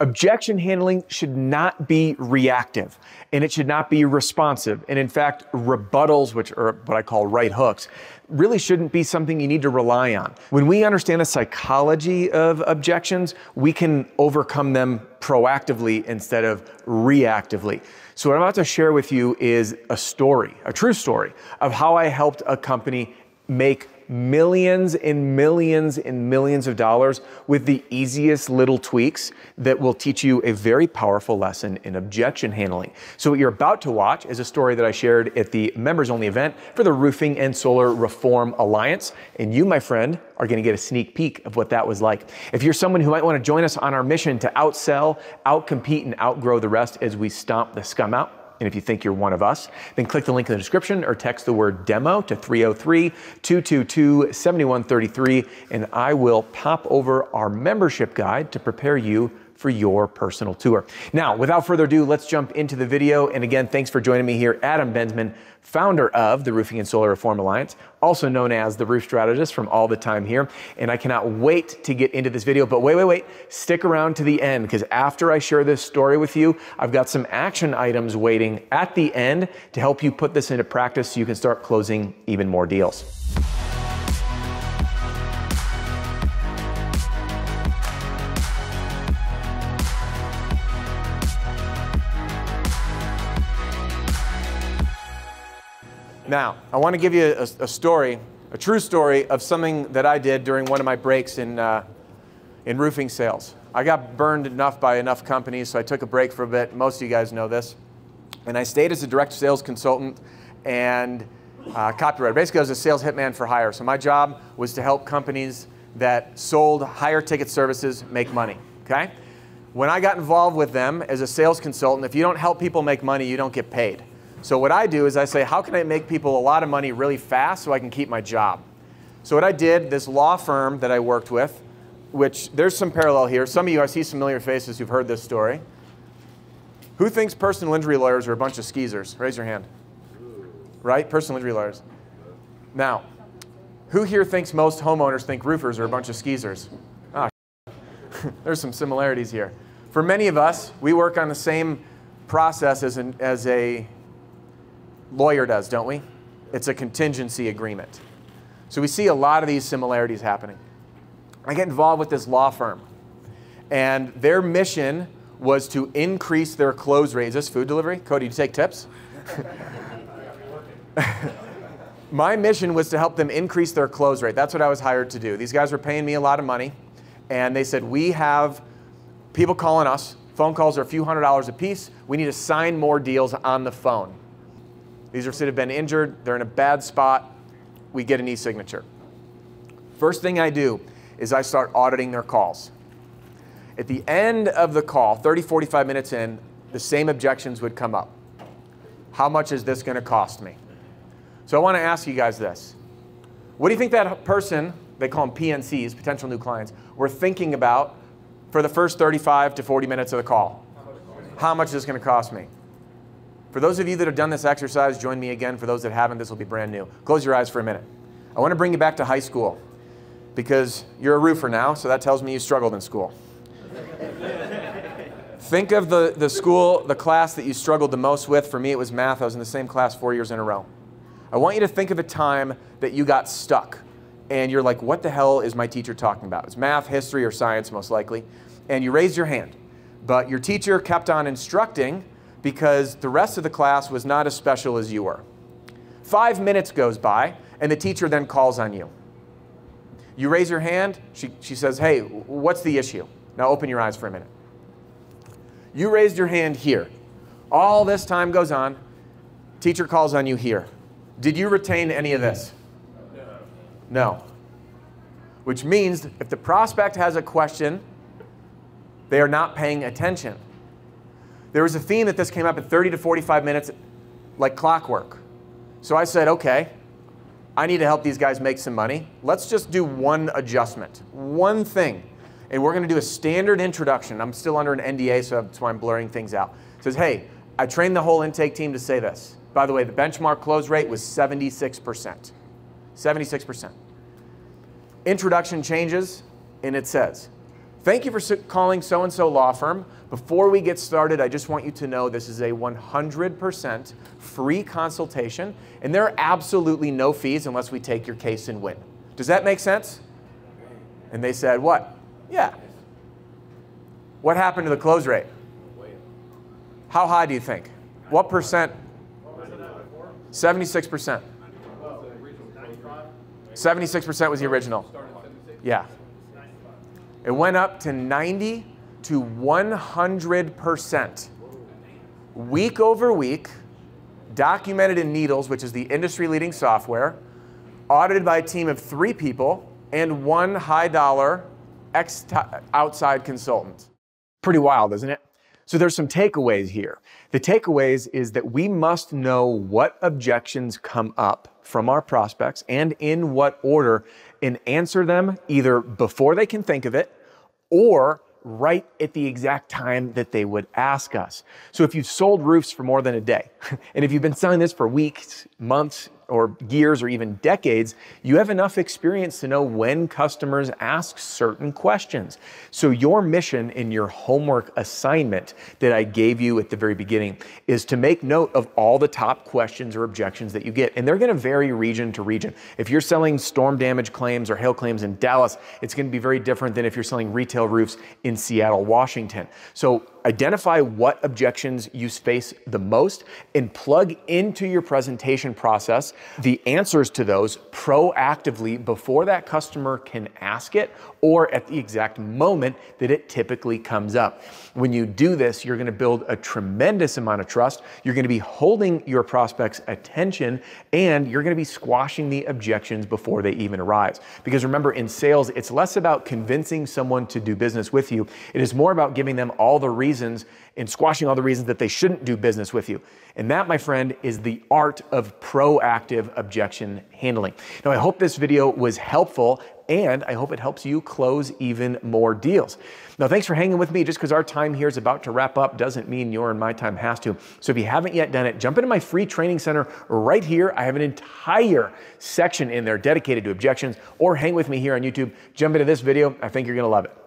Objection handling should not be reactive, and it should not be responsive. And in fact, rebuttals, which are what I call right hooks, really shouldn't be something you need to rely on. When we understand the psychology of objections, we can overcome them proactively instead of reactively. So what I'm about to share with you is a story, a true story, of how I helped a company make millions and millions and millions of dollars with the easiest little tweaks that will teach you a very powerful lesson in objection handling. So what you're about to watch is a story that I shared at the members only event for the Roofing and Solar Reform Alliance. And you, my friend, are going to get a sneak peek of what that was like. If you're someone who might want to join us on our mission to outsell, outcompete, and outgrow the rest as we stomp the scum out, and if you think you're one of us, then click the link in the description or text the word demo to 303-222-7133, and I will pop over our membership guide to prepare you for your personal tour. Now, without further ado, let's jump into the video. And again, thanks for joining me here. Adam Bensman, founder of the Roofing and Solar Reform Alliance, also known as the Roof Strategist from All the Time Here. And I cannot wait to get into this video, but wait. Stick around to the end, because after I share this story with you, I've got some action items waiting at the end to help you put this into practice so you can start closing even more deals. Now, I want to give you a story, a true story of something that I did during one of my breaks in roofing sales. I got burned enough by enough companies, so I took a break for a bit. Most of you guys know this. And I stayed as a direct sales consultant and copywriter. Basically, I was a sales hitman for hire. So my job was to help companies that sold higher ticket services make money, okay? When I got involved with them as a sales consultant, if you don't help people make money, you don't get paid. So what I do is I say, how can I make people a lot of money really fast so I can keep my job? So what I did, this law firm that I worked with, which there's some parallel here. Some of you, I see familiar faces who've heard this story. Who thinks personal injury lawyers are a bunch of skeezers? Raise your hand. Right? Personal injury lawyers. Now, who here thinks most homeowners think roofers are a bunch of skeezers? Ah, there's some similarities here. For many of us, we work on the same process as a lawyer does, don't we? It's a contingency agreement. So we see a lot of these similarities happening. I get involved with this law firm, and their mission was to increase their close rate. Is this food delivery? Kody, do you take tips? My mission was to help them increase their close rate. That's what I was hired to do. These guys were paying me a lot of money, and they said, we have people calling us. Phone calls are a few $100s a piece. We need to sign more deals on the phone. These are kids that have been injured. They're in a bad spot. We get an e-signature. First thing I do is I start auditing their calls. At the end of the call, 30, 45 minutes in, the same objections would come up. How much is this going to cost me? So I want to ask you guys this. What do you think that person, they call them PNCs, potential new clients, were thinking about for the first 35 to 40 minutes of the call? How much is this going to cost me? For those of you that have done this exercise, join me again. For those that haven't, this will be brand new. Close your eyes for a minute. I want to bring you back to high school because you're a roofer now, so that tells me you struggled in school. Think of the class that you struggled the most with. For me, it was math. I was in the same class 4 years in a row. I want you to think of a time that you got stuck and you're like, what the hell is my teacher talking about? It's math, history, or science, most likely. And you raised your hand, but your teacher kept on instructing because the rest of the class was not as special as you were. 5 minutes goes by, and the teacher then calls on you. You raise your hand. She says, hey, what's the issue? Now open your eyes for a minute. You raised your hand here. All this time goes on. Teacher calls on you here. Did you retain any of this? No. Which means if the prospect has a question, they are not paying attention. There was a theme that this came up at 30 to 45 minutes like clockwork. So I said, okay, I need to help these guys make some money. Let's just do one adjustment, one thing. And we're going to do a standard introduction. I'm still under an NDA, so that's why I'm blurring things out. It says, hey, I trained the whole intake team to say this. By the way, the benchmark close rate was 76%. 76%. Introduction changes, and it says, Thank you for calling so-and-so law firm. Before we get started, I just want you to know this is a 100% free consultation, and there are absolutely no fees unless we take your case and win. Does that make sense? And they said, what? Yeah. What happened to the close rate? How high do you think? What percent? 76%. 76% was the original. Yeah. It went up to 90 to 100%. Week over week, documented in Needles, which is the industry-leading software, audited by a team of 3 people and 1 high-dollar outside consultant. Pretty wild, isn't it? So there's some takeaways here. The takeaways is that we must know what objections come up from our prospects and in what order, and answer them either before they can think of it or right at the exact time that they would ask us. So if you've sold roofs for more than a day, and if you've been selling this for weeks, months, or years, or even decades, you have enough experience to know when customers ask certain questions. So your mission in your homework assignment that I gave you at the very beginning is to make note of all the top questions or objections that you get. And they're gonna vary region to region. If you're selling storm damage claims or hail claims in Dallas, it's gonna be very different than if you're selling retail roofs in Seattle, Washington. So identify what objections you face the most and plug into your presentation process the answers to those proactively before that customer can ask it or at the exact moment that it typically comes up. When you do this, you're gonna build a tremendous amount of trust. You're gonna be holding your prospects' attention, and you're gonna be squashing the objections before they even arise. Because remember, in sales, it's less about convincing someone to do business with you. It is more about giving them all the reasons and squashing all the reasons that they shouldn't do business with you. And that, my friend, is the art of proactive objection handling. Now, I hope this video was helpful, and I hope it helps you close even more deals. Now, thanks for hanging with me. Just because our time here is about to wrap up doesn't mean your and my time has to. So if you haven't yet done it, jump into my free training center right here. I have an entire section in there dedicated to objections, or hang with me here on YouTube. Jump into this video. I think you're gonna love it.